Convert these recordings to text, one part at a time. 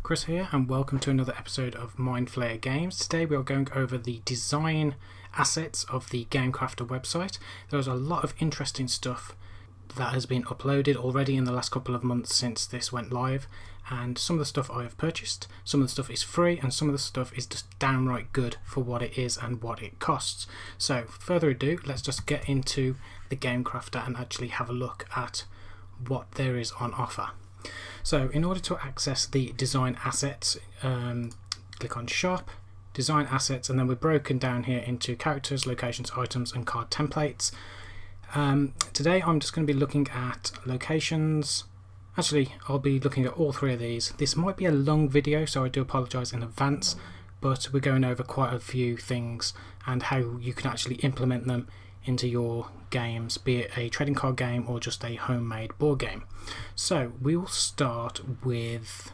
Chris here, and welcome to another episode of Mind Flayer Games. Today we are going over the design assets of the GameCrafter website. There's a lot of interesting stuff that has been uploaded already in the last couple of months since this went live, and some of the stuff I have purchased, some of the stuff is free, and some of the stuff is just downright good for what it is and what it costs. So further ado, let's just get into the GameCrafter and actually have a look at what there is on offer. So in order to access the design assets, click on shop, design assets, and then we're broken down here into characters, locations, items and card templates. Today I'm just going to be looking at locations. Actually, I'll be looking at all three of these. This might be a long video, so I do apologise in advance, but we're going over quite a few things and how you can actually implement them into your games, be it a trading card game or just a homemade board game. So we will start with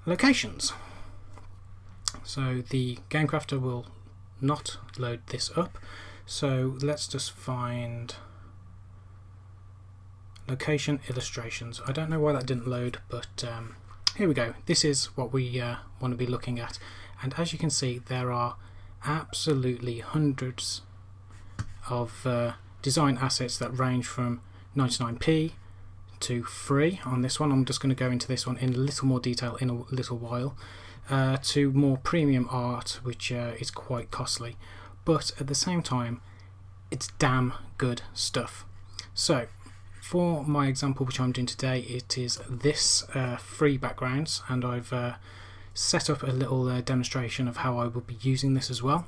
locations. So the GameCrafter will not load this up, so let's just find location illustrations. I don't know why that didn't load, but here we go. This is what we want to be looking at, and as you can see there are absolutely hundreds of design assets that range from 99p to free on this one. I'm just going to go into this one in a little more detail in a little while, to more premium art, which is quite costly, but at the same time it's damn good stuff. So for my example, which I'm doing today, it is this free backgrounds, and I've set up a little demonstration of how I will be using this as well.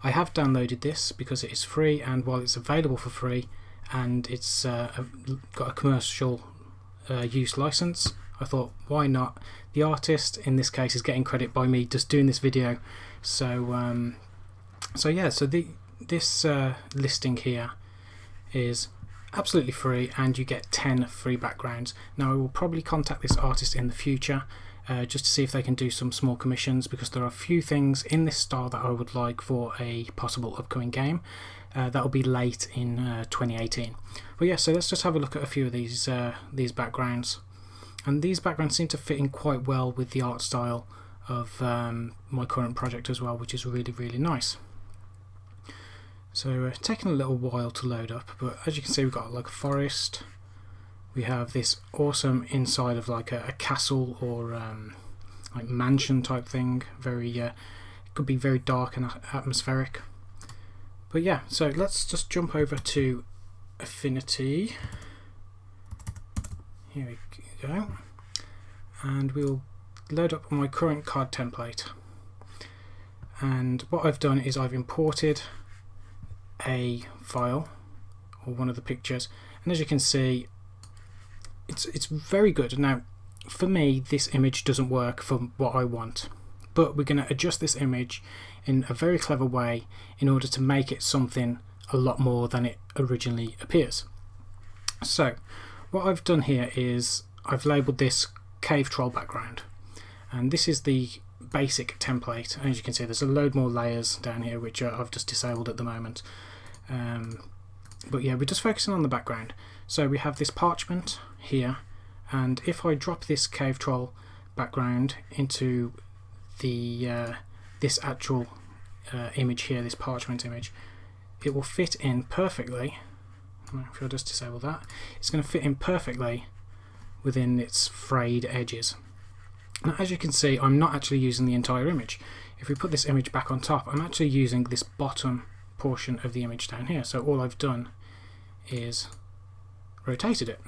I have downloaded this because it is free, and while it's available for free and it's got a commercial use license, I thought why not. The artist in this case is getting credit by me just doing this video, so this listing here is absolutely free, and you get 10 free backgrounds. Now I will probably contact this artist in the future just to see if they can do some small commissions, because there are a few things in this style that I would like for a possible upcoming game that will be late in 2018. But yeah, so let's just have a look at a few of these backgrounds, and these backgrounds seem to fit in quite well with the art style of my current project as well, which is really nice. So taking a little while to load up, but as you can see we've got like a forest. We have this awesome inside of like a castle or like mansion type thing. Very it could be very dark and atmospheric. But yeah, so let's just jump over to Affinity. Here we go, and we'll load up my current card template. And what I've done is I've imported a file or one of the pictures, and as you can see it's very good. Now for me this image doesn't work for what I want, but we're going to adjust this image in a very clever way in order to make it something a lot more than it originally appears. So what I've done here is I've labelled this cave troll background, and this is the basic template. As you can see there's a load more layers down here which I've just disabled at the moment, but yeah, we're just focusing on the background. So we have this parchment here, and if I drop this cave troll background into the this actual image here, this parchment image, it will fit in perfectly. If I'll just disable that, it's going to fit in perfectly within its frayed edges. Now as you can see I'm not actually using the entire image. If we put this image back on top, I'm actually using this bottom portion of the image down here. So all I've done is rotated it,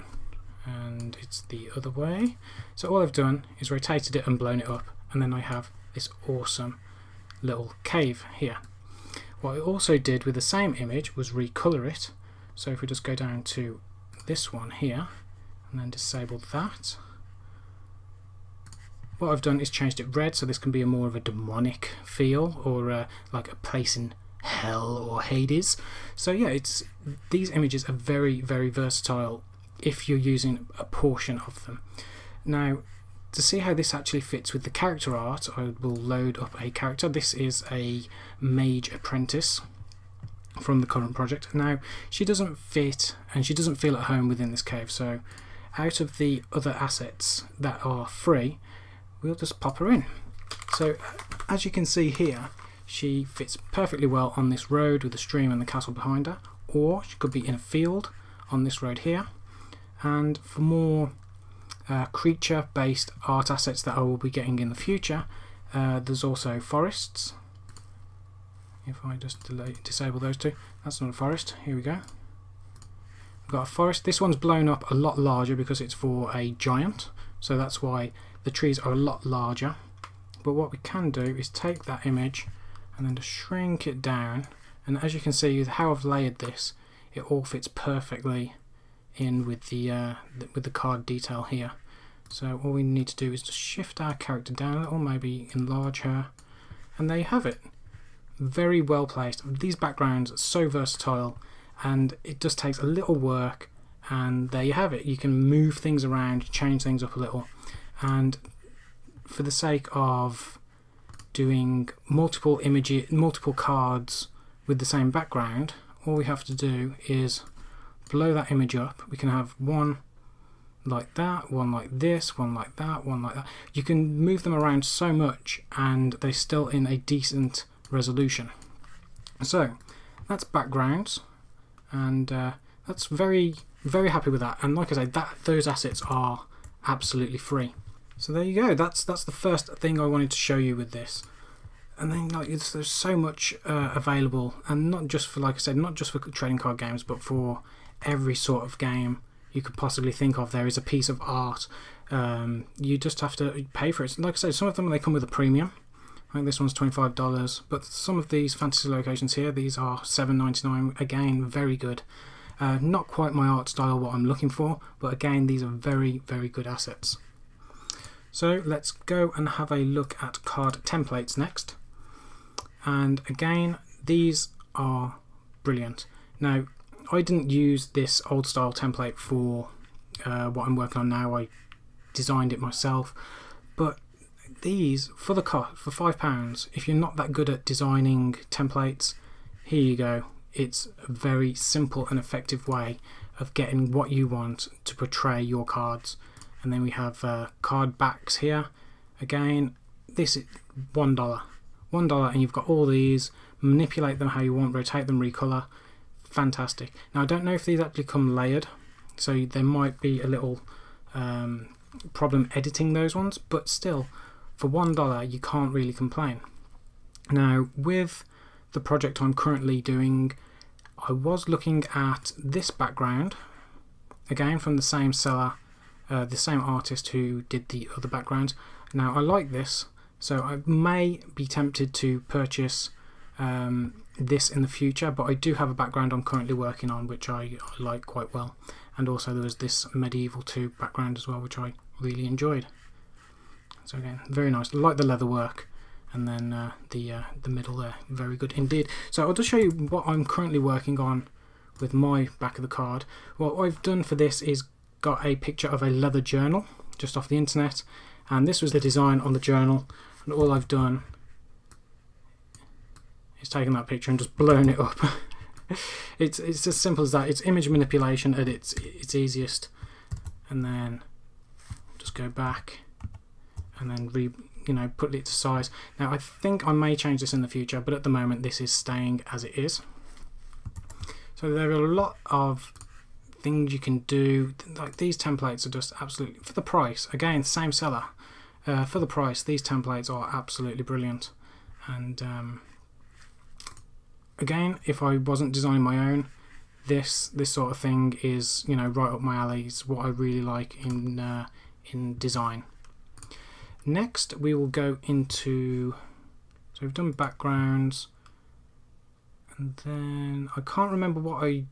and it's the other way. So all I've done is rotated it and blown it up, and then I have this awesome little cave here. What I also did with the same image was recolor it. So if we just go down to this one here and then disable that, what I've done is changed it red, so this can be a more of a demonic feel, or like a place in hell or Hades. So yeah, these images are very versatile if you're using a portion of them. Now to see how this actually fits with the character art, I will load up a character. This is a mage apprentice from the current project. Now she doesn't fit and she doesn't feel at home within this cave, so out of the other assets that are free, we'll just pop her in. So as you can see here, she fits perfectly well on this road with the stream and the castle behind her, or she could be in a field on this road here. And for more creature based art assets that I will be getting in the future, there's also forests. If I just disable those two, that's not a forest. Here we go. We've got a forest. This one's blown up a lot larger because it's for a giant, so that's why the trees are a lot larger. But what we can do is take that image and then just shrink it down, and as you can see with how I've layered this, it all fits perfectly in with the card detail here. So all we need to do is just shift our character down a little, maybe enlarge her, and there you have it. Very well placed. These backgrounds are so versatile, and it just takes a little work, and there you have it. You can move things around, change things up a little, and for the sake of doing multiple cards with the same background, all we have to do is blow that image up. We can have one like that, one like this, one like that, one like that. You can move them around so much and they're still in a decent resolution. So that's backgrounds, and that's very happy with that. And like I say, those assets are absolutely free. So there you go. That's the first thing I wanted to show you with this. And then there's so much available, and not just for, like I said, not just for trading card games, but for every sort of game you could possibly think of. There is a piece of art. You just have to pay for it. Like I said, some of them they come with a premium. I think this one's $25, but some of these fantasy locations here, these are $7.99. Again, very good. Not quite my art style, what I'm looking for, but again, these are very good assets. So let's go and have a look at card templates next. And again, these are brilliant. Now, I didn't use this old style template for what I'm working on now. I designed it myself, but these for the cost, for £5, if you're not that good at designing templates, here you go. It's a very simple and effective way of getting what you want to portray your cards. And then we have card backs here. Again, this is $1, and you've got all these. Manipulate them how you want, rotate them, recolor. Fantastic. Now I don't know if these actually come layered, so there might be a little problem editing those ones, but still, for $1 you can't really complain. Now with the project I'm currently doing, I was looking at this background, again from the same seller, the same artist who did the other backgrounds. Now I like this, so I may be tempted to purchase this in the future, but I do have a background I'm currently working on which I like quite well, and also there was this Medieval 2 background as well which I really enjoyed. So again, very nice. I like the leather work, and then the middle there, very good indeed. So I'll just show you what I'm currently working on with my back of the card. What I've done for this is got a picture of a leather journal just off the internet, and this was the design on the journal, and all I've done is taken that picture and just blown it up. it's as simple as that. It's image manipulation at its easiest, and then just go back and then put it to size. Now I think I may change this in the future, but at the moment this is staying as it is. So there are a lot of things you can do. Like these templates are just absolutely, for the price, again same seller, for the price these templates are absolutely brilliant. And again, if I wasn't designing my own, this sort of thing is right up my alley. It's what I really like in design. Next we will go into, so we've done backgrounds, and then I can't remember what I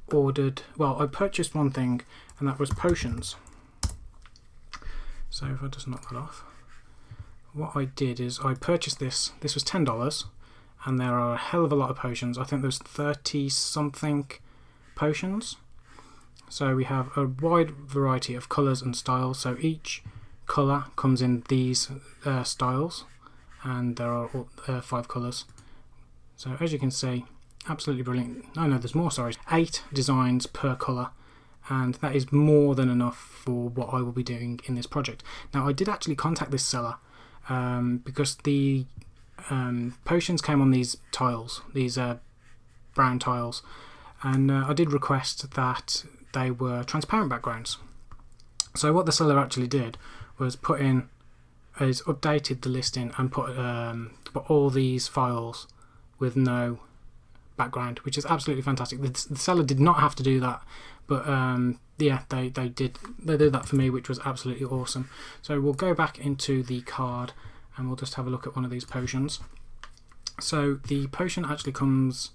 ordered. Well, I purchased one thing, and that was potions. So if I just knock that off, what I did is I purchased this. This was $10, and there are a hell of a lot of potions. I think there's 30 something potions. So we have a wide variety of colours and styles. So each colour comes in these styles, and there are 5 colours. So as you can see, absolutely brilliant. No, there's more, sorry. 8 designs per colour, and that is more than enough for what I will be doing in this project. Now I did actually contact this seller because the potions came on these tiles, these brown tiles, and I did request that they were transparent backgrounds. So what the seller actually did was updated the listing and put all these files with no background, which is absolutely fantastic. The seller did not have to do that, but yeah, they did that for me, which was absolutely awesome. So we'll go back into the card and we'll just have a look at one of these potions. So the potion actually comes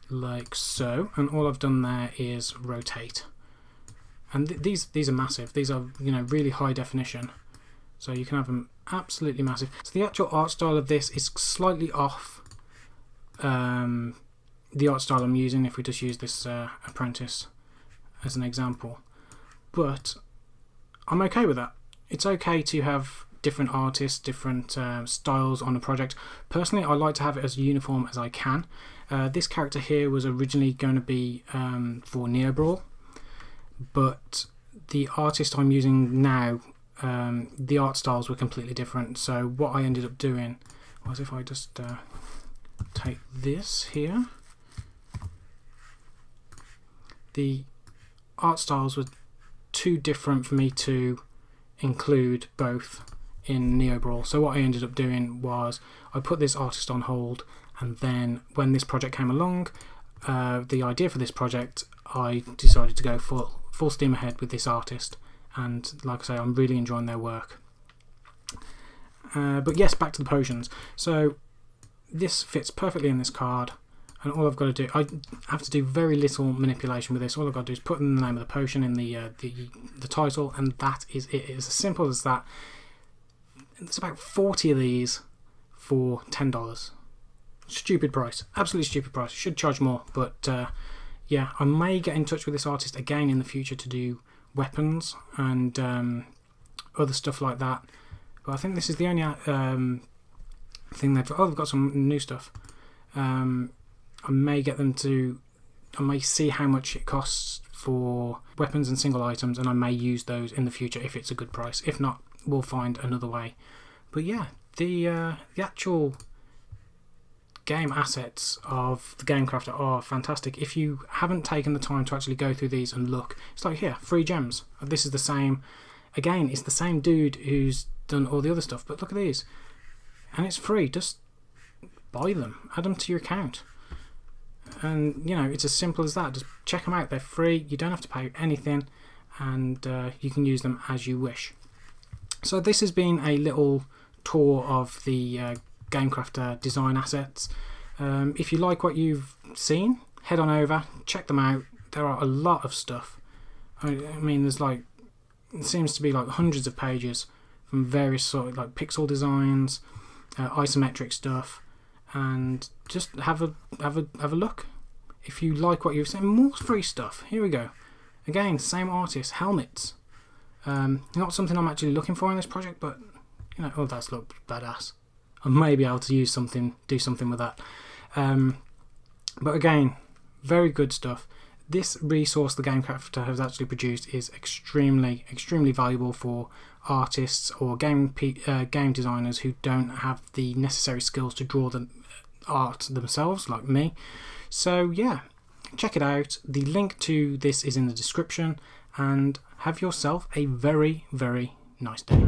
like so, and all I've done there is rotate. And these are massive. These are, you know, really high definition, so you can have them absolutely massive. So the actual art style of this is slightly off the art style I'm using if we just use this apprentice as an example, but I'm okay with that. It's okay to have different artists, different styles on a project. Personally, I like to have it as uniform as I can. This character here was originally going to be for Neo Brawl, but the artist I'm using now, the art styles were completely different. So what I ended up doing was, if I just take this here, the art styles were too different for me to include both in Neo Brawl. So what I ended up doing was I put this artist on hold, and then when this project came along, the idea for this project, I decided to go full steam ahead with this artist, and like I say, I'm really enjoying their work. But yes, back to the potions. So this fits perfectly in this card, and all I've got to do, I have to do very little manipulation with this. All I've got to do is put in the name of the potion in the title, and that is it. It's as simple as that. There's about 40 of these for $10. Stupid price, absolutely stupid price. Should charge more, but yeah, I may get in touch with this artist again in the future to do weapons and other stuff like that. But I think this is the only thing they've got some new stuff. I may get them to, I may see how much it costs for weapons and single items, and I may use those in the future if it's a good price. If not, we'll find another way. But yeah, the actual game assets of the Game Crafter are fantastic. If you haven't taken the time to actually go through these and look, it's like here, free gems. This is the same, again, it's the same dude who's done all the other stuff, but look at these. And it's free, just buy them, add them to your account. And you know, it's as simple as that. Just check them out, they're free, you don't have to pay anything, and you can use them as you wish. So this has been a little tour of the Game Crafter design assets. If you like what you've seen, head on over, check them out. There are a lot of stuff. I mean, there's like, it seems to be like hundreds of pages from various sort of like pixel designs, isometric stuff, and just have a look. If you like what you've seen, more free stuff. Here we go. Again, same artist, helmets. Not something I'm actually looking for in this project, but you know, oh, that's look badass. I may be able to use something, do something with that. But again, very good stuff. This resource the Game Crafter has actually produced is extremely valuable for artists or game designers who don't have the necessary skills to draw the art themselves, like me. So yeah, check it out. The link to this is in the description, and have yourself a very, very nice day.